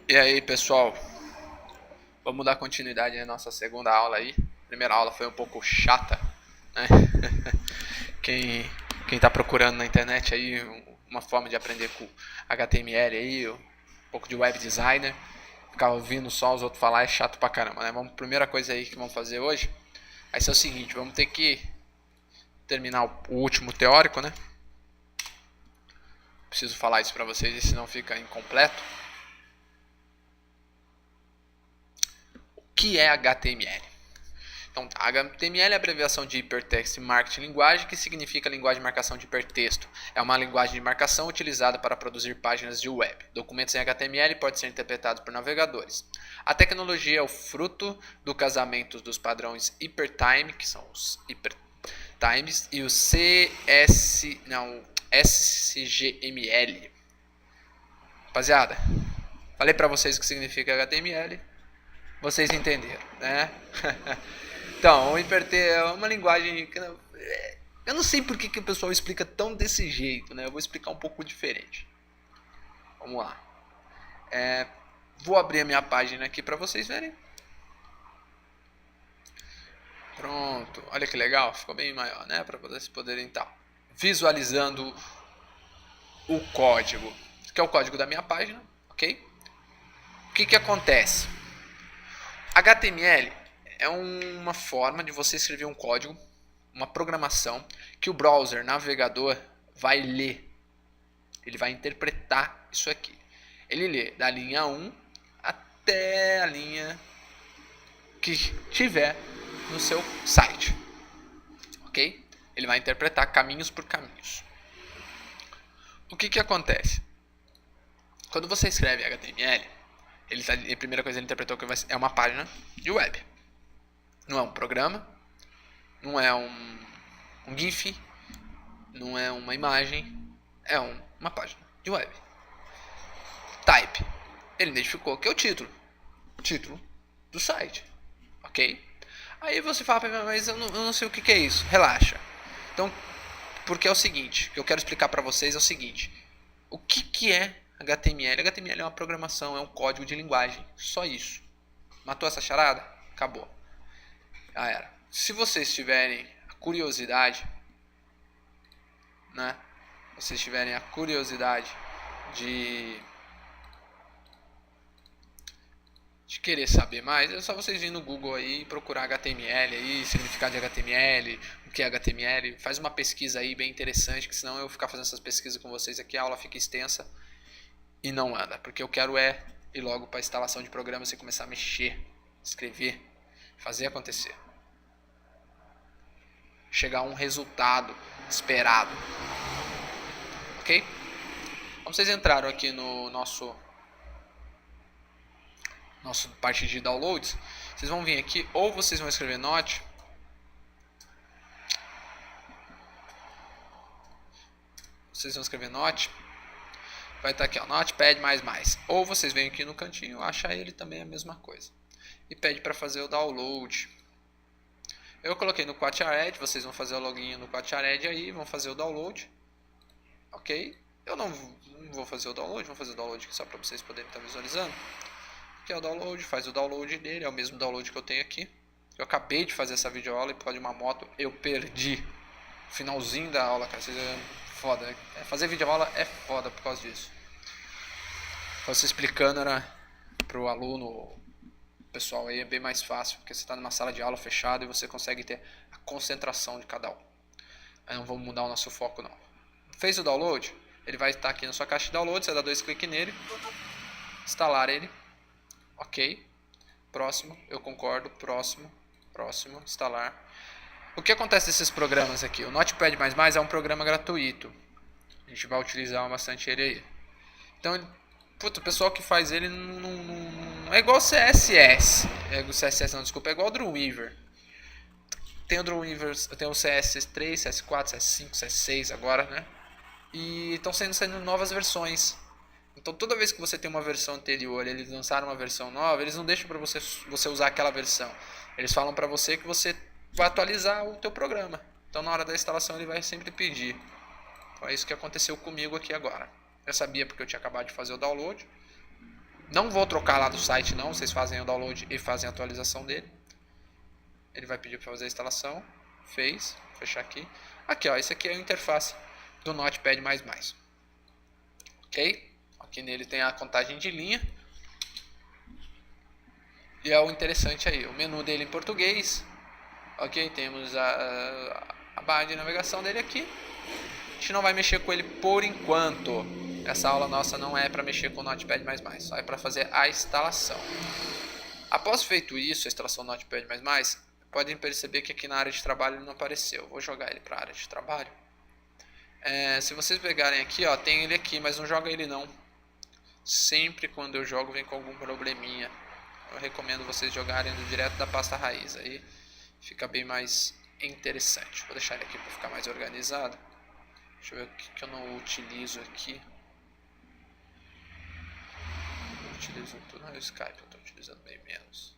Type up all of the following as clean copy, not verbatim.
E aí, pessoal, vamos dar continuidade à nossa segunda aula aí. A primeira aula foi um pouco chata, né? Quem, quem tá procurando na internet aí uma forma de aprender com HTML aí, um pouco de web designer, ficar ouvindo só os outros falar é chato pra caramba, né? Primeira coisa aí que vamos fazer hoje vai ser o seguinte, vamos ter que terminar o último teórico, né? Preciso falar isso pra vocês, senão fica incompleto. O que é HTML? Então, HTML é a abreviação de Hypertext Markup Language, que significa linguagem de marcação de hipertexto. É uma linguagem de marcação utilizada para produzir páginas de web. Documentos em HTML podem ser interpretados por navegadores. A tecnologia é o fruto do casamento dos padrões Hypertime, que são os Hypertimes, e o SGML. Rapaziada, falei para vocês o que significa HTML, vocês entenderam, né? Então, o hipertexto é uma linguagem que eu não sei por que o pessoal explica tão desse jeito, né? Eu vou explicar um pouco diferente. Vamos lá. Vou abrir a minha página aqui para vocês verem. Pronto, olha que legal, ficou bem maior, né? Para vocês poderem estar visualizando o código, que é o código da minha página, ok? O que acontece? HTML é uma forma de você escrever um código, uma programação que o browser, navegador, vai ler. Ele vai interpretar isso aqui. Ele lê da linha 1 até a linha que tiver no seu site. Ok? Ele vai interpretar caminhos por caminhos. O que acontece? Quando você escreve HTML, a primeira coisa que ele interpretou que é uma página de web. Não é um programa, não é um GIF, não é uma imagem, é uma página de web. Type, ele identificou que é o título do site, ok? Aí você fala, mas eu não sei o que é isso, relaxa. Então, porque é o seguinte, o que eu quero explicar para vocês é o seguinte, o que é HTML? HTML é uma programação, é um código de linguagem, só isso. Matou essa charada? Acabou. Já era. Se vocês tiverem a curiosidade, né? Vocês tiverem a curiosidade de querer saber mais, é só vocês virem no Google aí e procurar HTML aí, significado de HTML, o que é HTML, faz uma pesquisa aí bem interessante, que senão eu vou ficar fazendo essas pesquisas com vocês aqui, a aula fica extensa e não anda, porque eu quero ir logo para a instalação de programas e começar a mexer, escrever, fazer acontecer. Chegar a um resultado esperado. Ok? Como vocês entraram aqui no nosso parte de downloads, vocês vão vir aqui, ou vocês vão escrever Note, vai estar aqui, ó, Notepad++, ou vocês vêm aqui no cantinho, achar ele também é a mesma coisa, e pede para fazer o download. Eu coloquei no QuachaRed, vocês vão fazer o login no QuachaRed aí, vão fazer o download, ok? Eu não vou fazer o download, vou fazer o download aqui só para vocês poderem estar visualizando. Aqui é o download, faz o download dele, é o mesmo download que eu tenho aqui. Eu acabei de fazer essa videoaula e por causa de uma moto eu perdi. Finalzinho da aula, cara, vocês foda. Fazer videoaula é foda por causa disso. Você explicando era pro aluno, o pessoal aí é bem mais fácil, porque você está numa sala de aula fechada e você consegue ter a concentração de cada um. Aí não vamos mudar o nosso foco não. Fez o download? Ele vai estar aqui na sua caixa de download, você dá 2 cliques nele, instalar ele. Ok, próximo, eu concordo, próximo, instalar. O que acontece nesses programas aqui? O Notepad++ é um programa gratuito. A gente vai utilizar bastante ele aí. Então, o pessoal que faz ele não é igual o CSS. É igual o Dreamweaver. Tem o Dreamweaver, tem o CS3, CS4, CS5, CS6 agora, né? E estão saindo novas versões. Então toda vez que você tem uma versão anterior, eles lançaram uma versão nova, eles não deixam para você usar aquela versão. Eles falam para você que você vai atualizar o teu programa. Então na hora da instalação ele vai sempre pedir. Então é isso que aconteceu comigo aqui agora. Eu sabia porque eu tinha acabado de fazer o download. Não vou trocar lá do site não, vocês fazem o download e fazem a atualização dele. Ele vai pedir para fazer a instalação. Fez, vou fechar aqui. Aqui, ó, esse aqui é a interface do Notepad++. Ok? Aqui nele tem a contagem de linha. E é o interessante aí, o menu dele em português. Ok, temos a barra de navegação dele aqui. A gente não vai mexer com ele por enquanto. Essa aula nossa não é para mexer com o Notepad++, só é para fazer a instalação. Após feito isso, a instalação do Notepad++, podem perceber que aqui na área de trabalho ele não apareceu. Vou jogar ele para a área de trabalho. Se vocês pegarem aqui, ó, tem ele aqui, mas não joga ele não. Sempre quando eu jogo vem com algum probleminha. Eu recomendo vocês jogarem direto da pasta raiz, aí fica bem mais interessante. Vou deixar ele aqui para ficar mais organizado. Deixa eu ver o que eu não utilizo aqui. Eu utilizo tudo no Skype, eu estou utilizando bem menos.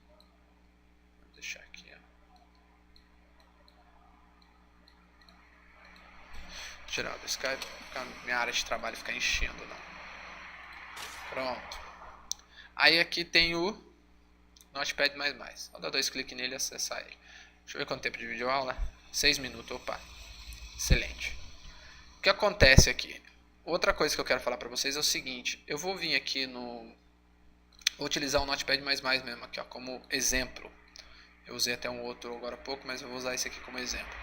Vou deixar aqui, ó. Tirar do Skype, para minha área de trabalho ficar enchendo, não. Pronto. Aí aqui tem o Notepad++. Vou dar 2 cliques nele e acessar ele. Deixa eu ver quanto tempo de videoaula. 6 minutos, opa. Excelente. O que acontece aqui? Outra coisa que eu quero falar para vocês é o seguinte. Eu vou vir aqui no... Vou utilizar o Notepad++ mesmo aqui, ó, como exemplo. Eu usei até um outro agora há pouco, mas eu vou usar esse aqui como exemplo.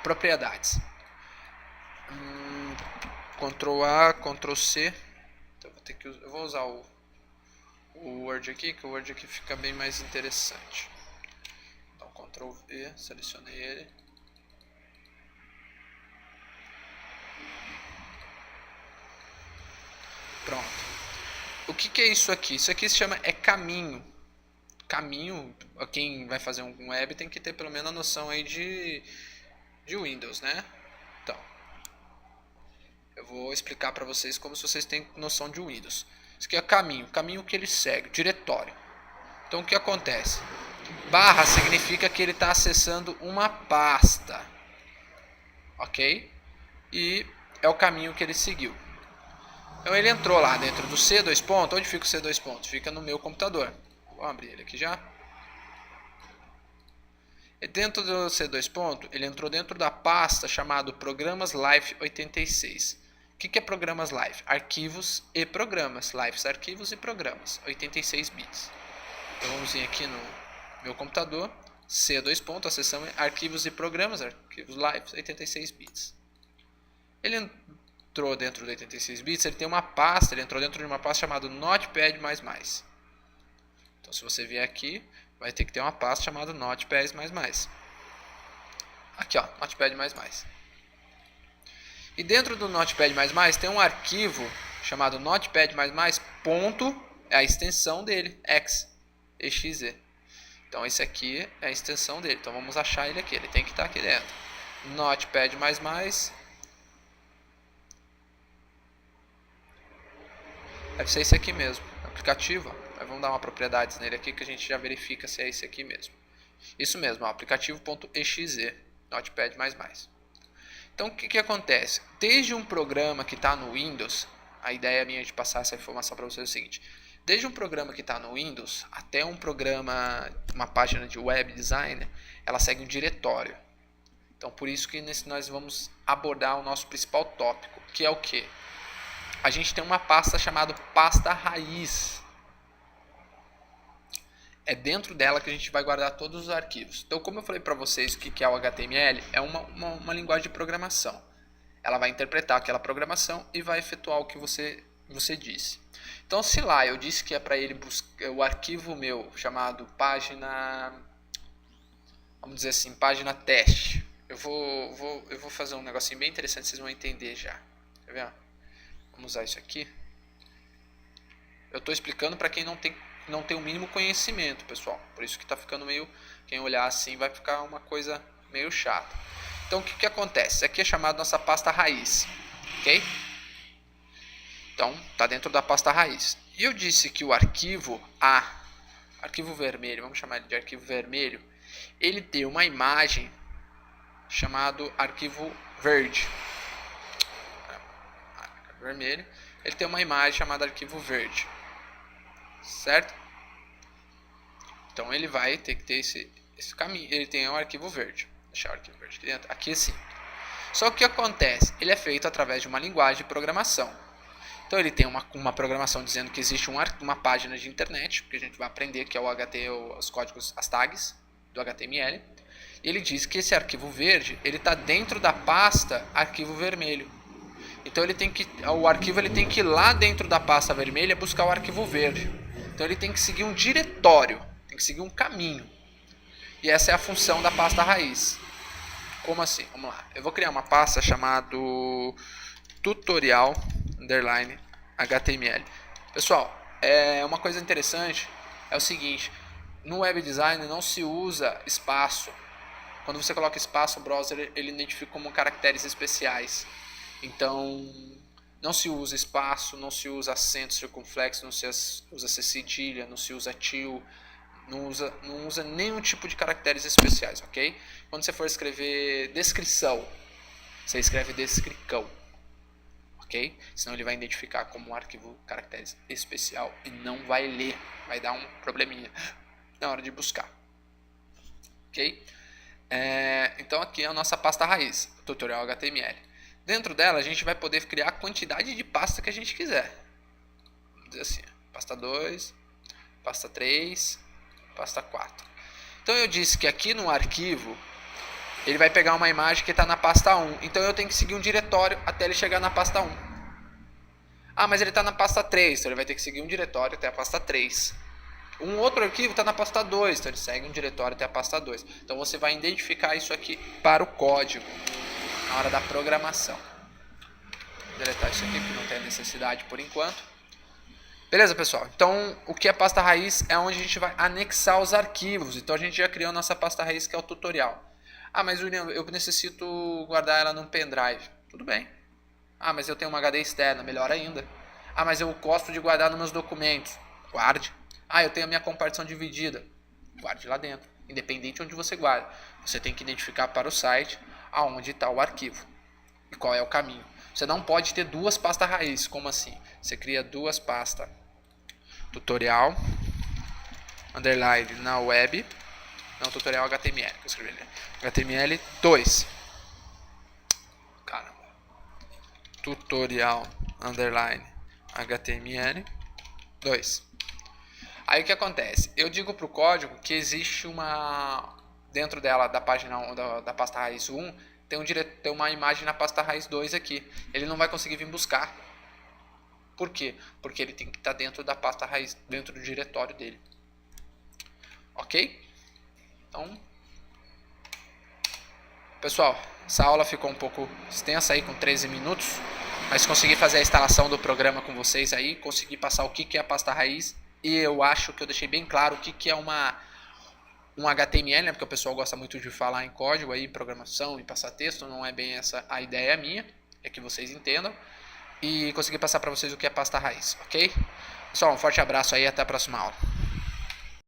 Propriedades. Ctrl A, Ctrl C. Então eu vou usar o Word aqui, que o Word aqui fica bem mais interessante. Então Ctrl V, selecionei ele. Pronto. O que é isso aqui? Isso aqui se chama caminho. Caminho, quem vai fazer um web tem que ter pelo menos a noção aí de Windows, né? Então, eu vou explicar para vocês como se vocês têm noção de Windows. Isso aqui é caminho que ele segue, diretório. Então o que acontece? Barra significa que ele está acessando uma pasta, ok? E é o caminho que ele seguiu. Então ele entrou lá dentro do C, dois pontos. Onde fica o C, dois pontos? Fica no meu computador. Vou abrir ele aqui já. E dentro do C, dois pontos, ele entrou dentro da pasta chamada Programas Live 86. O que é Programas Live? Arquivos e programas. Lives, arquivos e programas. 86 bits. Então vamos vir aqui no meu computador. C, dois pontos, acessamos arquivos e programas. Arquivos Live, 86 bits. Ele entrou dentro do 86 bits, ele tem uma pasta, ele entrou dentro de uma pasta chamada Notepad++. Então se você vier aqui, vai ter que ter uma pasta chamada Notepad++. Aqui, ó, Notepad++. E dentro do Notepad++ tem um arquivo chamado Notepad++, ponto, é a extensão dele, exe. Então esse aqui é a extensão dele. Então vamos achar ele aqui, ele tem que estar aqui dentro. Notepad++. Deve ser esse aqui mesmo, aplicativo. Ó. Vamos dar uma propriedades nele aqui que a gente já verifica se é esse aqui mesmo. Isso mesmo, aplicativo.exe, Notepad++. Então o que acontece? Desde um programa que está no Windows, a ideia minha de passar essa informação para vocês é o seguinte. Desde um programa que está no Windows até um programa, uma página de web design, ela segue um diretório. Então por isso que nós vamos abordar o nosso principal tópico, que é o que? A gente tem uma pasta chamada pasta raiz. É dentro dela que a gente vai guardar todos os arquivos. Então, como eu falei para vocês o que é o HTML, é uma linguagem de programação. Ela vai interpretar aquela programação e vai efetuar o que você disse. Então, se lá eu disse que é para ele buscar o arquivo meu chamado página, vamos dizer assim, página teste. Eu vou fazer um negocinho bem interessante, vocês vão entender já. Tá vendo? Vamos usar isso aqui. Eu estou explicando para quem não tem o mínimo conhecimento, pessoal. Por isso que está ficando meio... Quem olhar assim vai ficar uma coisa meio chata. Então o que acontece? Isso aqui é chamado nossa pasta raiz. Ok? Então está dentro da pasta raiz. E eu disse que o arquivo A, arquivo vermelho, vamos chamar ele de arquivo vermelho, ele tem uma imagem chamado arquivo verde. Vermelho, ele tem uma imagem chamada arquivo verde, certo? Então ele vai ter que ter esse caminho. Ele tem um arquivo verde. Vou deixar o arquivo verde aqui dentro. Aqui sim. Só que o que acontece? Ele é feito através de uma linguagem de programação. Então ele tem uma programação dizendo que existe uma página de internet, que a gente vai aprender, que é o HTML, os códigos, as tags do HTML. E ele diz que esse arquivo verde, ele está dentro da pasta arquivo vermelho. Então o arquivo ele tem que ir lá dentro da pasta vermelha buscar o arquivo verde. Então ele tem que seguir um diretório, tem que seguir um caminho. E essa é a função da pasta raiz. Como assim? Vamos lá. Eu vou criar uma pasta chamada tutorial _html. Pessoal, uma coisa interessante é o seguinte: no web design não se usa espaço. Quando você coloca espaço, o browser ele identifica como caracteres especiais. Então, não se usa espaço, não se usa acento circunflexo, não se usa cedilha, não se usa til, não usa nenhum tipo de caracteres especiais, ok? Quando você for escrever descrição, você escreve descricão, ok? Senão ele vai identificar como um arquivo caracteres especial e não vai ler, vai dar um probleminha na hora de buscar, ok? Então aqui é a nossa pasta raiz, tutorial HTML. Dentro dela a gente vai poder criar a quantidade de pasta que a gente quiser. Vamos dizer assim, pasta 2, pasta 3, pasta 4. Então eu disse que aqui no arquivo ele vai pegar uma imagem que está na pasta 1. Então eu tenho que seguir um diretório até ele chegar na pasta 1. Ah, mas ele está na pasta 3, então ele vai ter que seguir um diretório até a pasta 3. Um outro arquivo está na pasta 2, então ele segue um diretório até a pasta 2. Então você vai identificar isso aqui para o código na hora da programação. Vou deletar isso aqui porque não tem necessidade por enquanto. Beleza, pessoal? Então, o que é pasta raiz é onde a gente vai anexar os arquivos. Então, a gente já criou nossa pasta raiz, que é o tutorial. Ah, mas William, eu necessito guardar ela num pendrive. Tudo bem. Ah, mas eu tenho uma HD externa, melhor ainda. Ah, mas eu gosto de guardar nos meus documentos. Guarde. Ah, eu tenho a minha compartição dividida. Guarde lá dentro. Independente de onde você guarda. Você tem que identificar para o site aonde está o arquivo e qual é o caminho. Você não pode ter duas pastas raiz. Como assim? Você cria duas pastas. Tutorial underline na web. Não, tutorial HTML. Que eu escrevi ali. HTML 2. Caramba. Tutorial underline HTML 2. Aí o que acontece? Eu digo para o código que existe dentro dela, da página 1, da pasta raiz 1, tem uma imagem na pasta raiz 2 aqui. Ele não vai conseguir vir buscar. Por quê? Porque ele tem que estar dentro da pasta raiz, dentro do diretório dele. Ok? Então, pessoal, essa aula ficou um pouco extensa aí, com 13 minutos. Mas consegui fazer a instalação do programa com vocês aí. Consegui passar o que é a pasta raiz. E eu acho que eu deixei bem claro o que é um HTML, né? Porque o pessoal gosta muito de falar em código, aí, programação e passar texto. Não é bem essa a ideia minha, é que vocês entendam. E consegui passar para vocês o que é pasta raiz, ok? Pessoal, um forte abraço aí e até a próxima aula.